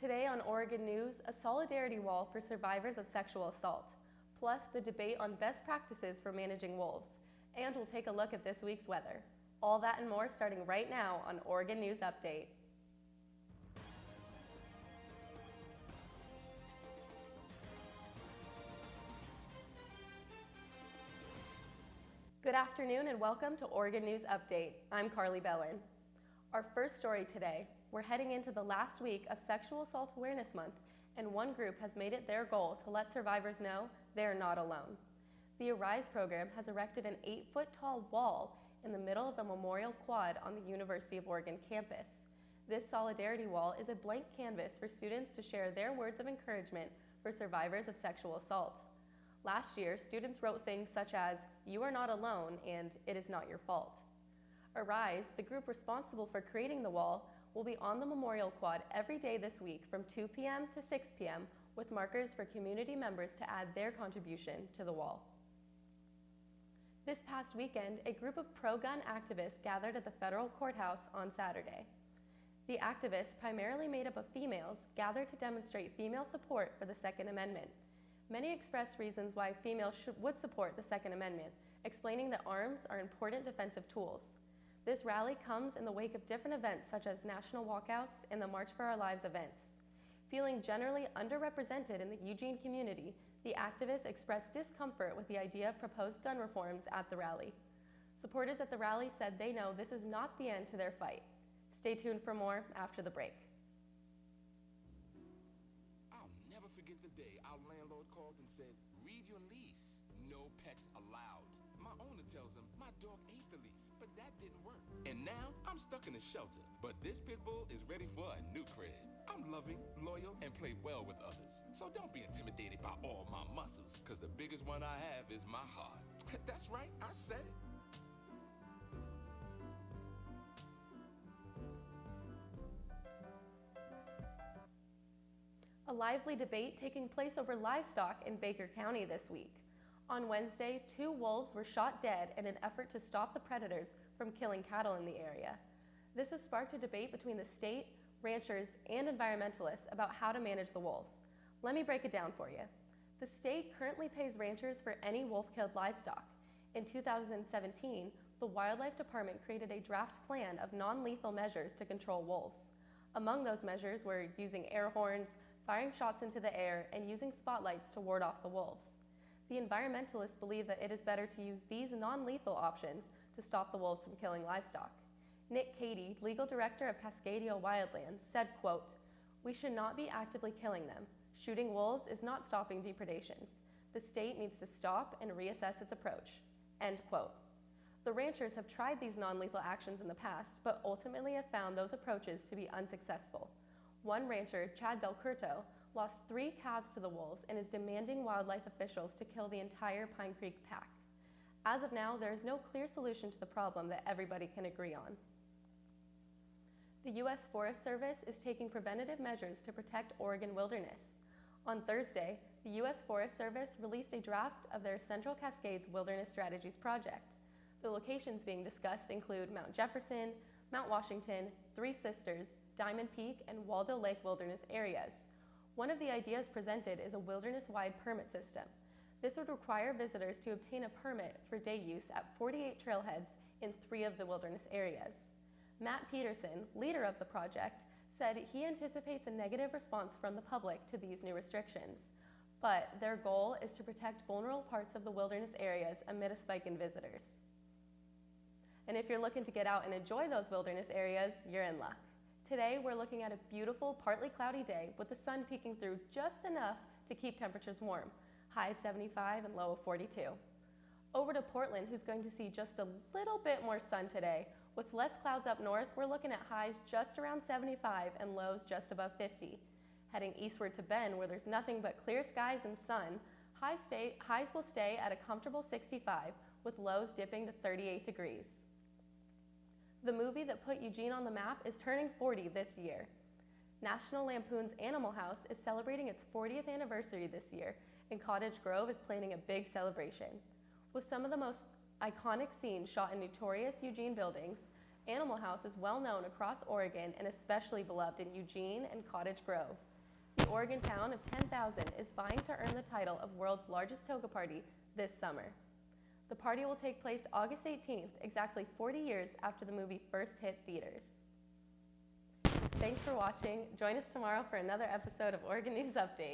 Today on Oregon News, a solidarity wall for survivors of sexual assault, plus the debate on best practices for managing wolves, and we'll take a look at this week's weather. All that and more starting right now on Oregon News Update. Good afternoon and welcome to Oregon News Update. I'm Carly Bellin. Our first story today, we're heading into the last week of Sexual Assault Awareness Month, and one group has made it their goal to let survivors know they're not alone. The Arise program has erected an 8-foot-tall wall in the middle of the Memorial Quad on the University of Oregon campus. This solidarity wall is a blank canvas for students to share their words of encouragement for survivors of sexual assault. Last year, students wrote things such as, "You are not alone," and "It is not your fault." Arise, the group responsible for creating the wall, will be on the Memorial Quad every day this week from 2 p.m. to 6 p.m. with markers for community members to add their contribution to the wall. This past weekend, a group of pro-gun activists gathered at the federal courthouse on Saturday. The activists, primarily made up of females, gathered to demonstrate female support for the Second Amendment. Many expressed reasons why females would support the Second Amendment, explaining that arms are important defensive tools. This rally comes in the wake of different events such as national walkouts and the March for Our Lives events. Feeling generally underrepresented in the Eugene community, the activists expressed discomfort with the idea of proposed gun reforms at the rally. Supporters at the rally said they know this is not the end to their fight. Stay tuned for more after the break. I'll never forget the day our landlord called and said, "Read your lease. No pets allowed." My owner tells him my dog ate the lease, but that didn't work. And now I'm stuck in a shelter, but this pit bull is ready for a new crib. I'm loving, loyal, and play well with others. So don't be intimidated by all my muscles, because the biggest one I have is my heart. That's right, I said it. A lively debate taking place over livestock in Baker County this week. On Wednesday, 2 wolves were shot dead in an effort to stop the predators from killing cattle in the area. This has sparked a debate between the state, ranchers, and environmentalists about how to manage the wolves. Let me break it down for you. The state currently pays ranchers for any wolf-killed livestock. In 2017, the Wildlife Department created a draft plan of non-lethal measures to control wolves. Among those measures were using air horns, firing shots into the air, and using spotlights to ward off the wolves. The environmentalists believe that it is better to use these non-lethal options to stop the wolves from killing livestock. Nick Cady, legal director of Cascadia Wildlands, said, quote, "We should not be actively killing them. Shooting wolves is not stopping depredations. The state needs to stop and reassess its approach." End quote. The ranchers have tried these non-lethal actions in the past, but ultimately have found those approaches to be unsuccessful. One rancher, Chad Del Curto, lost 3 calves to the wolves and is demanding wildlife officials to kill the entire Pine Creek pack. As of now, there is no clear solution to the problem that everybody can agree on. The U.S. Forest Service is taking preventative measures to protect Oregon wilderness. On Thursday, the U.S. Forest Service released a draft of their Central Cascades Wilderness Strategies project. The locations being discussed include Mount Jefferson, Mount Washington, Three Sisters, Diamond Peak, and Waldo Lake wilderness areas. One of the ideas presented is a wilderness-wide permit system. This would require visitors to obtain a permit for day use at 48 trailheads in 3 of the wilderness areas. Matt Peterson, leader of the project, said he anticipates a negative response from the public to these new restrictions, but their goal is to protect vulnerable parts of the wilderness areas amid a spike in visitors. And if you're looking to get out and enjoy those wilderness areas, you're in luck. Today, we're looking at a beautiful, partly cloudy day with the sun peeking through just enough to keep temperatures warm, high of 75 and low of 42. Over to Portland, who's going to see just a little bit more sun today. With less clouds up north, we're looking at highs just around 75 and lows just above 50. Heading eastward to Bend, where there's nothing but clear skies and sun, highs will stay at a comfortable 65, with lows dipping to 38 degrees. The movie that put Eugene on the map is turning 40 this year. National Lampoon's Animal House is celebrating its 40th anniversary this year, and Cottage Grove is planning a big celebration. With some of the most iconic scenes shot in notorious Eugene buildings, Animal House is well known across Oregon and especially beloved in Eugene and Cottage Grove. The Oregon town of 10,000 is vying to earn the title of world's largest toga party this summer. The party will take place August 18th, exactly 40 years after the movie first hit theaters. Thanks for watching. Join us tomorrow for another episode of Oregon News Update.